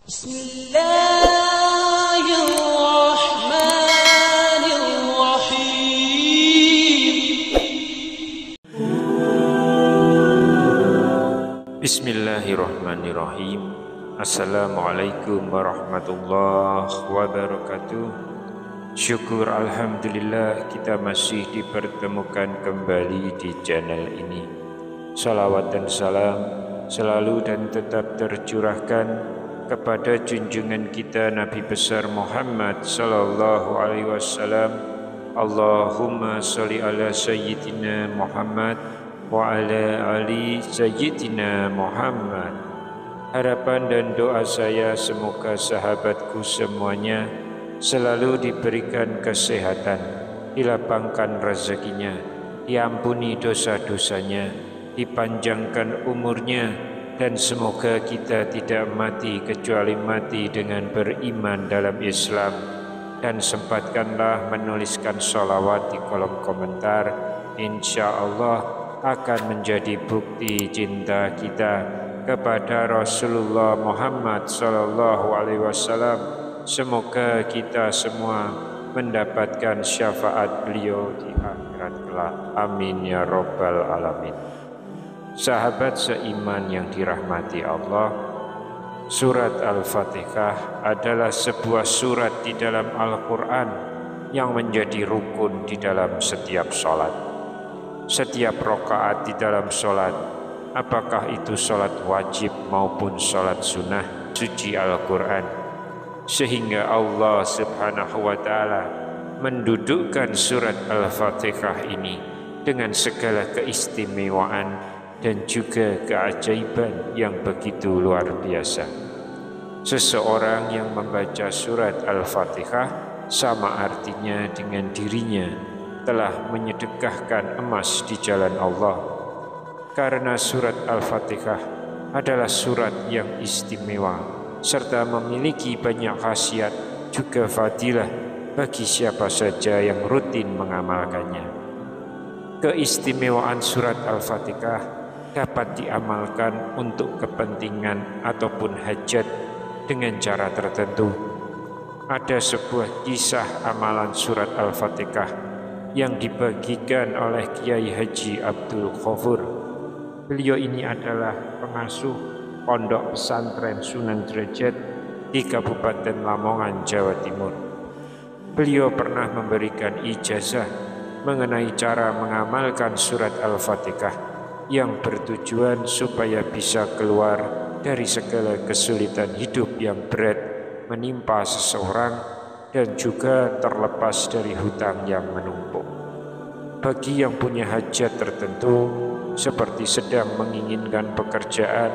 Bismillahirrahmanirrahim. Assalamualaikum warahmatullahi wabarakatuh. Syukur alhamdulillah kita masih dipertemukan kembali di channel ini. Salawat dan salam selalu dan tetap tercurahkan kepada junjungan kita Nabi besar Muhammad sallallahu alaihi wasallam. Allahumma sholli ala sayyidina Muhammad wa ala ali sayyidina Muhammad. Harapan dan doa saya semoga sahabatku semuanya selalu diberikan kesehatan, dilapangkan rezekinya, diampuni dosa-dosanya, dipanjangkan umurnya, dan semoga kita tidak mati kecuali mati dengan beriman dalam Islam. Dan sempatkanlah menuliskan sholawat di kolom komentar. Insya Allah akan menjadi bukti cinta kita kepada Rasulullah Muhammad sallallahu alaihi wasallam. Semoga kita semua mendapatkan syafaat beliau di akhirat kelak. Amin ya rabbal alamin. Sahabat seiman yang dirahmati Allah, surat Al-Fatihah adalah sebuah surat di dalam Al-Quran yang menjadi rukun di dalam setiap sholat. Setiap rakaat di dalam sholat, apakah itu sholat wajib maupun sholat sunnah, suci Al-Quran. Sehingga Allah subhanahu wa ta'ala mendudukkan surat Al-Fatihah ini dengan segala keistimewaan dan juga keajaiban yang begitu luar biasa. Seseorang yang membaca surat Al-Fatihah sama artinya dengan dirinya telah menyedekahkan emas di jalan Allah. Karena surat Al-Fatihah adalah surat yang istimewa serta memiliki banyak khasiat juga fadilah bagi siapa saja yang rutin mengamalkannya. Keistimewaan surat Al-Fatihah dapat diamalkan untuk kepentingan ataupun hajat dengan cara tertentu. Ada sebuah kisah amalan surat Al-Fatihah yang dibagikan oleh Kiai Haji Abdul Ghafur. Beliau ini adalah pengasuh Pondok Pesantren Sunan Derajat di Kabupaten Lamongan, Jawa Timur. Beliau pernah memberikan ijazah mengenai cara mengamalkan surat Al-Fatihah yang bertujuan supaya bisa keluar dari segala kesulitan hidup yang berat menimpa seseorang dan juga terlepas dari hutang yang menumpuk. Bagi yang punya hajat tertentu seperti sedang menginginkan pekerjaan,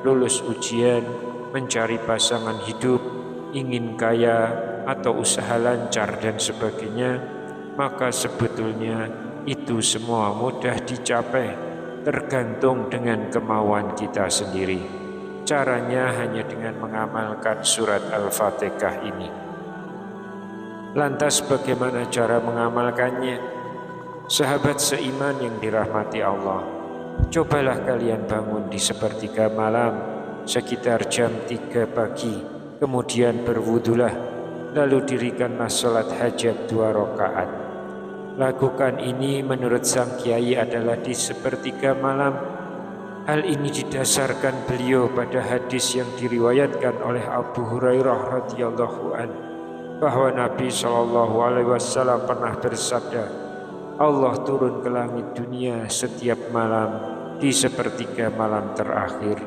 lulus ujian, mencari pasangan hidup, ingin kaya atau usaha lancar dan sebagainya, maka sebetulnya itu semua mudah dicapai, tergantung dengan kemauan kita sendiri. Caranya hanya dengan mengamalkan surat Al-Fatihah ini. Lantas bagaimana cara mengamalkannya? Sahabat seiman yang dirahmati Allah, cobalah kalian bangun di sepertiga malam sekitar jam 3 pagi, kemudian berwudulah, lalu dirikanlah sholat hajat 2 rakaat. Lakukan ini menurut sang kiai adalah di sepertiga malam. Hal ini didasarkan beliau pada hadis yang diriwayatkan oleh Abu Hurairah radhiyallahu anhu bahwa Nabi SAW pernah bersabda, Allah turun ke langit dunia setiap malam di sepertiga malam terakhir.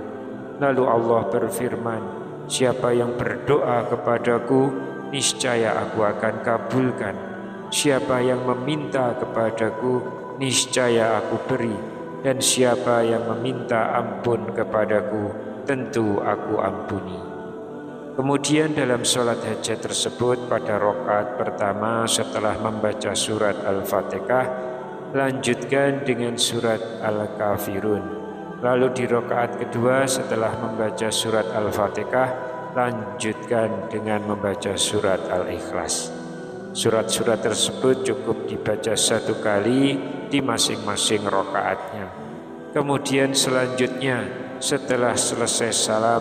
Lalu Allah berfirman, siapa yang berdoa kepadaku, niscaya aku akan kabulkan. Siapa yang meminta kepadaku, niscaya aku beri. Dan siapa yang meminta ampun kepadaku, tentu aku ampuni. Kemudian dalam sholat hajat tersebut pada rakaat pertama setelah membaca surat Al-Fatihah, lanjutkan dengan surat Al-Kafirun. Lalu di rakaat kedua setelah membaca surat Al-Fatihah, lanjutkan dengan membaca surat Al-Ikhlas. Surat-surat tersebut cukup dibaca 1 kali di masing-masing rakaatnya. Kemudian selanjutnya setelah selesai salam,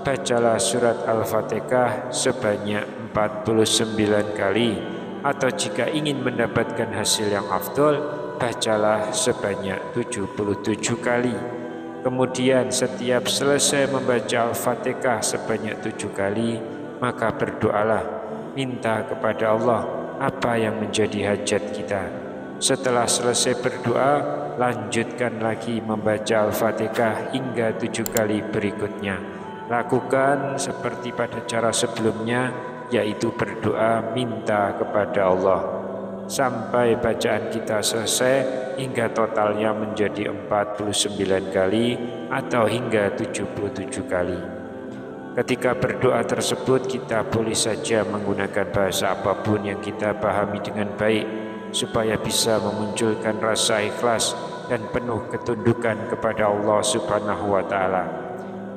bacalah surat Al-Fatihah sebanyak 49 kali, atau jika ingin mendapatkan hasil yang afdol, bacalah sebanyak 77 kali. Kemudian setiap selesai membaca Al-Fatihah sebanyak 7 kali, maka berdoalah, minta kepada Allah apa yang menjadi hajat kita. Setelah selesai berdoa, lanjutkan lagi membaca Al-Fatihah hingga 7 kali berikutnya. Lakukan seperti pada cara sebelumnya, yaitu berdoa minta kepada Allah sampai bacaan kita selesai hingga totalnya menjadi 49 kali atau hingga 77 kali. Ketika berdoa tersebut, kita boleh saja menggunakan bahasa apapun yang kita pahami dengan baik, supaya bisa memunculkan rasa ikhlas dan penuh ketundukan kepada Allah Subhanahu wa Ta'ala.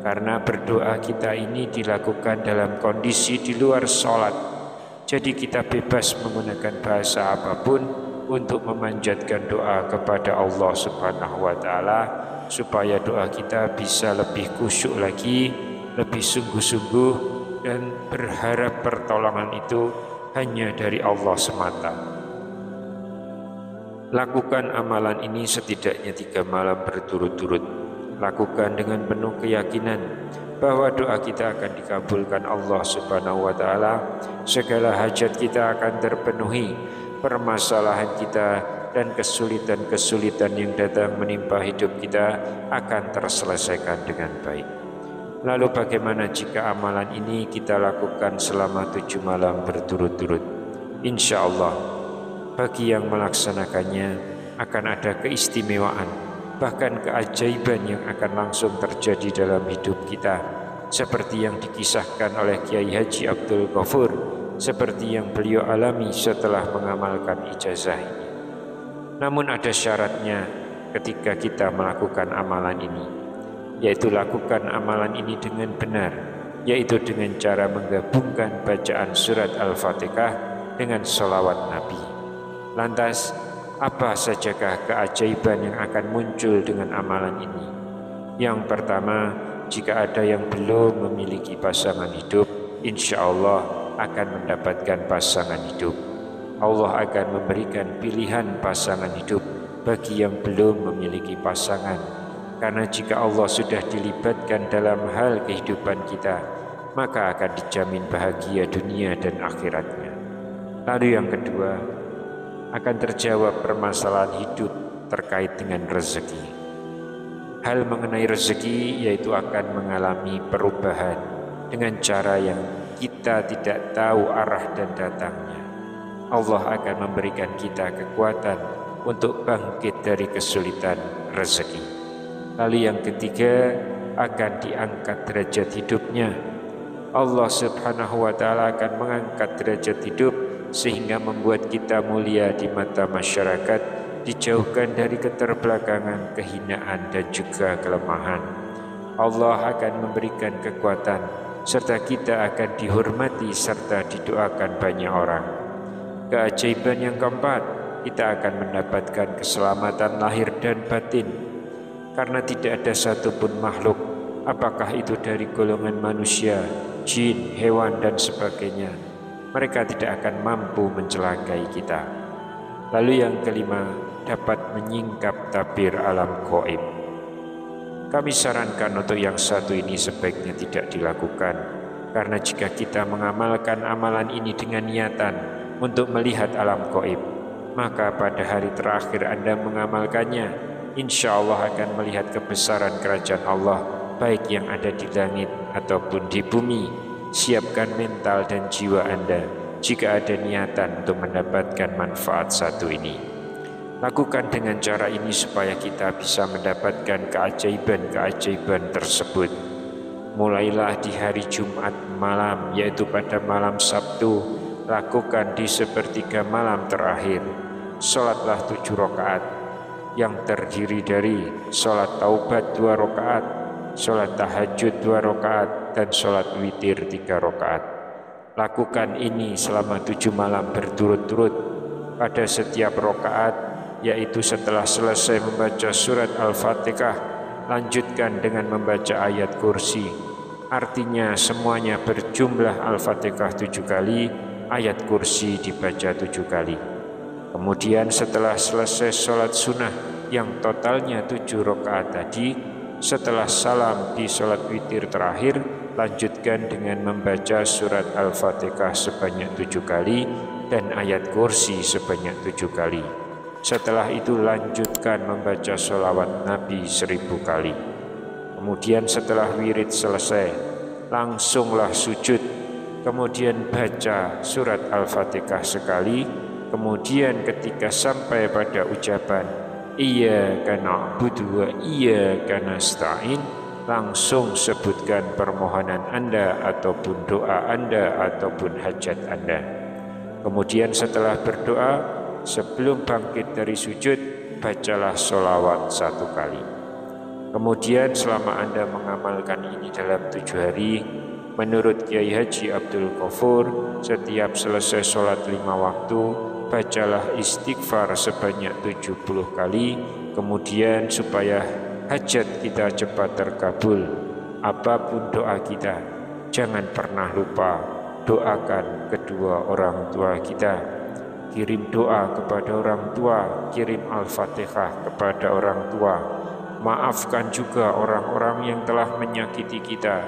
Karena berdoa kita ini dilakukan dalam kondisi di luar sholat, jadi kita bebas menggunakan bahasa apapun untuk memanjatkan doa kepada Allah Subhanahu wa Ta'ala, supaya doa kita bisa lebih khusyuk lagi, lebih sungguh-sungguh, dan berharap pertolongan itu hanya dari Allah semata. Lakukan amalan ini setidaknya 3 malam berturut-turut. Lakukan dengan penuh keyakinan bahwa doa kita akan dikabulkan Allah Subhanahu wa Ta'ala, segala hajat kita akan terpenuhi, permasalahan kita dan kesulitan-kesulitan yang datang menimpa hidup kita akan terselesaikan dengan baik. Lalu bagaimana jika amalan ini kita lakukan selama 7 malam berturut-turut? Insya Allah bagi yang melaksanakannya akan ada keistimewaan, bahkan keajaiban yang akan langsung terjadi dalam hidup kita, seperti yang dikisahkan oleh Kiai Haji Abdul Ghafur, seperti yang beliau alami setelah mengamalkan ijazah ini. Namun ada syaratnya ketika kita melakukan amalan ini, yaitu lakukan amalan ini dengan benar, yaitu dengan cara menggabungkan bacaan surat Al-Fatihah dengan sholawat Nabi. Lantas, apa sajakah keajaiban yang akan muncul dengan amalan ini? Yang pertama, jika ada yang belum memiliki pasangan hidup, insya Allah akan mendapatkan pasangan hidup. Allah akan memberikan pilihan pasangan hidup bagi yang belum memiliki pasangan. Karena jika Allah sudah dilibatkan dalam hal kehidupan kita, maka akan dijamin bahagia dunia dan akhiratnya. Lalu yang kedua, akan terjawab permasalahan hidup terkait dengan rezeki. Hal mengenai rezeki yaitu akan mengalami perubahan dengan cara yang kita tidak tahu arah dan datangnya. Allah akan memberikan kita kekuatan untuk bangkit dari kesulitan rezeki. Lalu yang ketiga, akan diangkat derajat hidupnya. Allah Subhanahu wa Ta'ala akan mengangkat derajat hidup sehingga membuat kita mulia di mata masyarakat, dijauhkan dari keterbelakangan, kehinaan, dan juga kelemahan. Allah akan memberikan kekuatan, serta kita akan dihormati serta didoakan banyak orang. Keajaiban yang keempat, kita akan mendapatkan keselamatan lahir dan batin, karena tidak ada satupun makhluk, apakah itu dari golongan manusia, jin, hewan, dan sebagainya, mereka tidak akan mampu mencelakai kita. Lalu yang kelima, dapat menyingkap tabir alam gaib. Kami sarankan untuk yang satu ini sebaiknya tidak dilakukan, karena jika kita mengamalkan amalan ini dengan niatan untuk melihat alam gaib, maka pada hari terakhir Anda mengamalkannya, insya Allah akan melihat kebesaran kerajaan Allah, baik yang ada di langit ataupun di bumi. Siapkan mental dan jiwa Anda jika ada niatan untuk mendapatkan manfaat satu ini. Lakukan dengan cara ini supaya kita bisa mendapatkan keajaiban-keajaiban tersebut. Mulailah di hari Jumat malam, yaitu pada malam Sabtu. Lakukan di sepertiga malam terakhir. Sholatlah 7 rakaat yang terdiri dari sholat taubat 2 rakaat, sholat tahajud 2 rakaat, dan sholat witir 3 rakaat. Lakukan ini selama 7 malam berturut-turut. Pada setiap rakaat, yaitu setelah selesai membaca surat Al-Fatihah, lanjutkan dengan membaca ayat kursi. artinya semuanya berjumlah Al-Fatihah 7 kali, ayat kursi dibaca 7 kali. Kemudian setelah selesai sholat sunnah yang totalnya 7 rakaat tadi, setelah salam di sholat witir terakhir, lanjutkan dengan membaca surat Al-Fatihah sebanyak 7 kali dan ayat kursi sebanyak 7 kali. Setelah itu lanjutkan membaca sholawat Nabi 1000 kali. Kemudian setelah wirid selesai, langsunglah sujud. Kemudian baca surat Al-Fatihah sekali. Kemudian ketika sampai pada ucapan Iyyaka na'budu wa iyyaka nasta'in, langsung sebutkan permohonan Anda ataupun doa Anda ataupun hajat Anda. Kemudian setelah berdoa, sebelum bangkit dari sujud, bacalah sholawat 1 kali. Kemudian selama Anda mengamalkan ini dalam 7 hari, menurut Kiai Haji Abdul Ghafur, setiap selesai sholat 5 waktu, bacalah istighfar sebanyak 70 kali. Kemudian supaya hajat kita cepat terkabul, apapun doa kita, jangan pernah lupa doakan kedua orang tua kita. Kirim doa kepada orang tua, kirim Al-Fatihah kepada orang tua. Maafkan juga orang-orang yang telah menyakiti kita,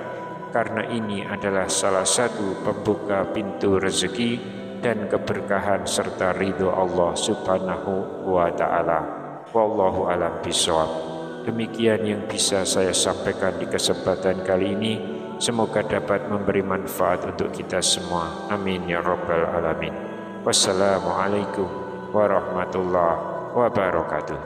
karena ini adalah salah satu pembuka pintu rezeki dan keberkahan serta ridho Allah Subhanahu wa Ta'ala. Wallahu a'lam bishawab. Demikian yang bisa saya sampaikan di kesempatan kali ini. Semoga dapat memberi manfaat untuk kita semua. Amin ya rabbal alamin. Wassalamualaikum warahmatullahi wabarakatuh.